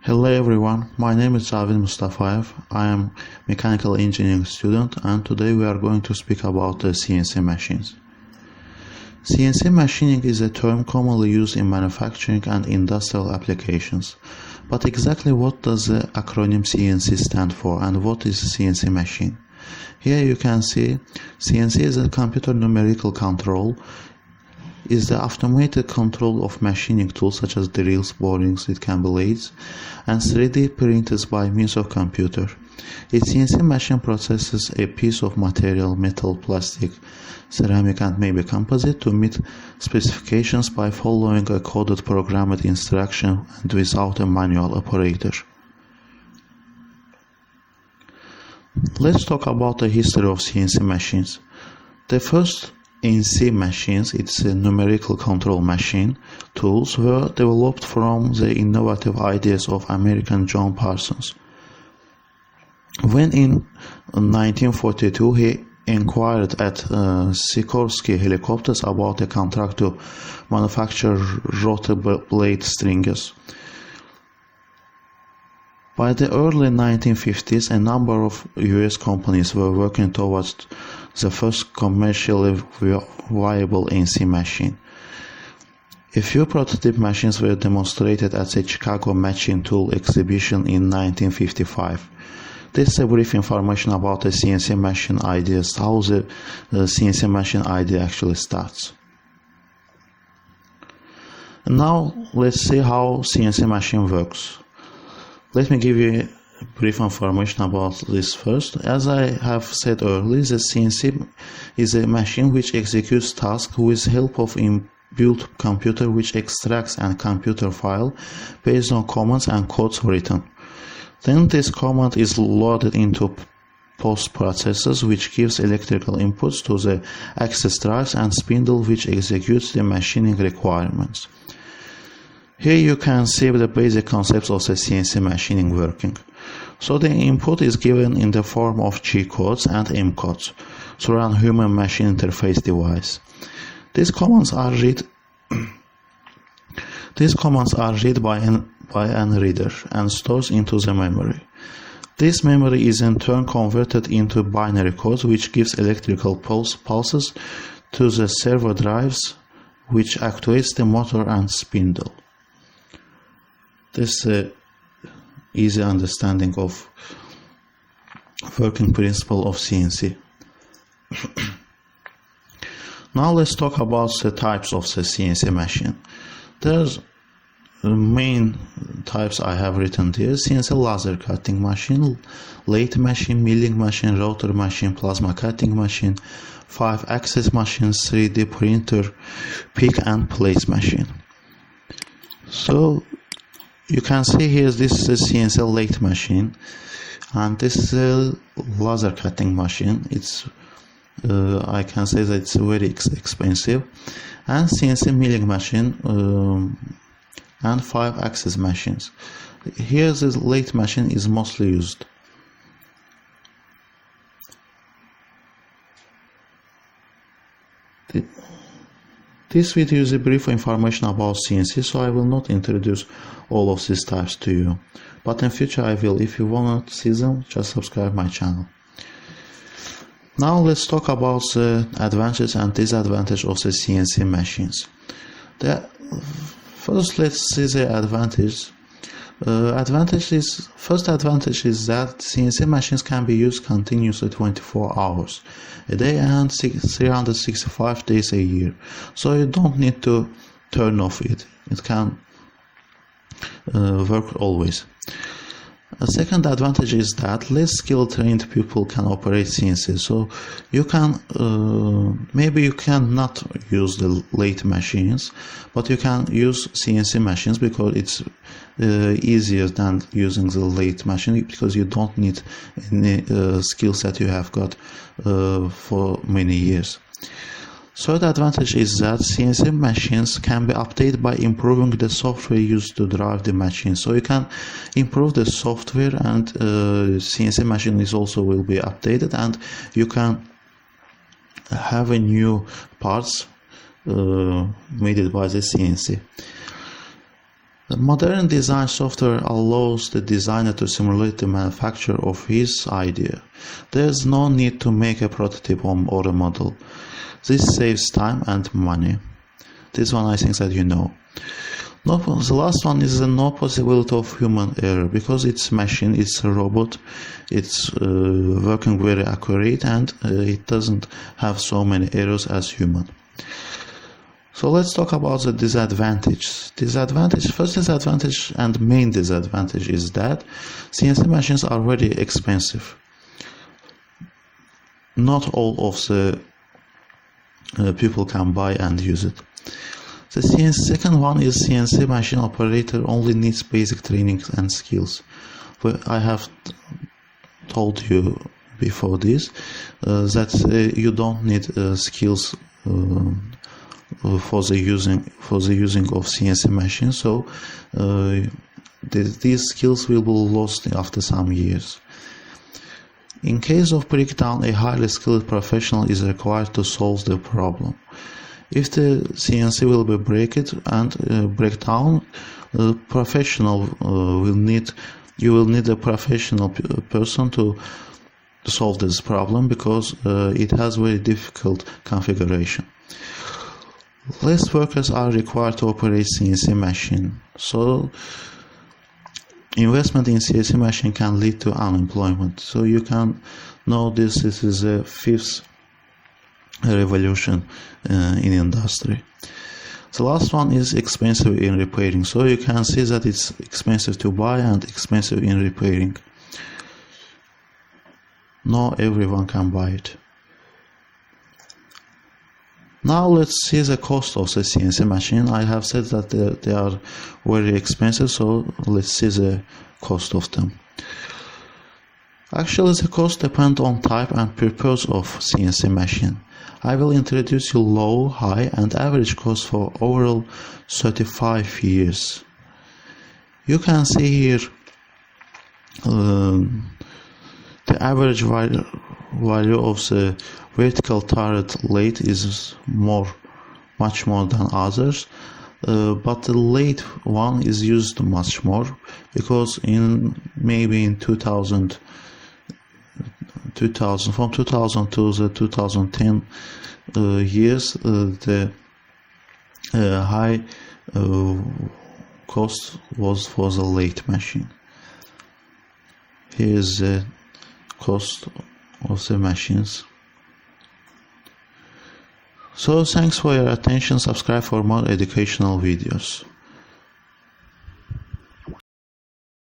Hello everyone, my name is Javid Mustafayev. I am mechanical engineering student and today we are going to speak about the CNC machines. CNC machining is a term commonly used in manufacturing and industrial applications. But exactly what does the acronym CNC stand for and what is a CNC machine? Here you can see CNC is a computer numerical control, is the automated control of machining tools such as drills, borings, it can be lathes, and 3D printers by means of computer. A CNC machine processes a piece of material, metal, plastic, ceramic and maybe composite to meet specifications by following a coded programmed instruction and without a manual operator. Let's talk about the history of CNC machines. The first CNC machines, it's a numerical control machine, tools were developed from the innovative ideas of American John Parsons. When in 1942 he inquired at Sikorsky Helicopters about a contract to manufacture rotor blade stringers. By the early 1950s, a number of US companies were working towards the first commercially viable CNC machine. A few prototype machines were demonstrated at the Chicago Machine Tool exhibition in 1955. This is a brief information about the CNC machine ideas, how the CNC machine idea actually starts. Now let's see how CNC machine works. Let me give you brief information about this first. As I have said earlier, the CNC is a machine which executes tasks with help of inbuilt computer which extracts a computer file based on commands and codes written. Then this command is loaded into post-processors which gives electrical inputs to the access drives and spindle which executes the machining requirements. Here you can see the basic concepts of the CNC machining working. So the input is given in the form of G codes and M codes through a human-machine interface device. These commands are read by an reader and stored into the memory. This memory is in turn converted into binary codes which gives electrical pulses to the servo drives which actuates the motor and spindle. This is an easy understanding of working principle of CNC. Now let's talk about the types of the CNC machine. There's main types I have written here: CNC laser cutting machine, lathe machine, milling machine, rotor machine, plasma cutting machine, 5-axis machine, 3D printer, pick and place machine. So you can see here this is a CNC lathe machine and this is a laser cutting machine. It's I can say that it's very expensive, and CNC milling machine and 5-axis machines. Here the lathe machine is mostly used. This video is a brief information about CNC, so I will not introduce all of these types to you. But in future I will. If you want to see them, just subscribe my channel. Now let's talk about the advantages and disadvantages of the CNC machines. First let's see the advantage. First advantage is that CNC machines can be used continuously 24 hours a day and 365 days a year. So you don't need to turn off it. It can work always. A second advantage is that less skilled trained people can operate CNC. So you can maybe you cannot use the lathe machines, but you can use CNC machines because it's easier than using the lathe machine, because you don't need any skills that you have got for many years. Third advantage is that CNC machines can be updated by improving the software used to drive the machine. So you can improve the software, and CNC machine will be updated, and you can have a new parts made by the CNC. The modern design software allows the designer to simulate the manufacture of his idea. There is no need to make a prototype or a model. This saves time and money. This one I think that you know. The last one is no possibility of human error, because it's a machine, it's a robot, it's working very accurate, and it doesn't have so many errors as human. So let's talk about the disadvantage. First disadvantage and main disadvantage is that CNC machines are very expensive. Not all of the people can buy and use it. The second one is CNC machine operator only needs basic training and skills. But I have told you before this that you don't need skills for the using of CNC machines, so these skills will be lost after some years. In case of breakdown, a highly skilled professional is required to solve the problem. If the CNC will be break down, the professional you will need a professional person to solve this problem, because it has very difficult configuration. Less workers are required to operate CNC machine, so investment in CNC machine can lead to unemployment. So you can know this is a fifth revolution in industry. The last one is expensive in repairing. So you can see that it's expensive to buy and expensive in repairing. Not everyone can buy it. Now let's see the cost of the CNC machine. I have said that they are very expensive, so let's see the cost of them. Actually, the cost depends on type and purpose of CNC machine. I will introduce you low, high, and average cost for overall 35 years. You can see here the average value of the vertical turret lathe is much more than others, but the lathe one is used much more, because maybe in 2000 from 2000 to the 2010 years, the high cost was for the lathe machine. Here is the cost of the machines. So thanks for your attention. Subscribe for more educational videos.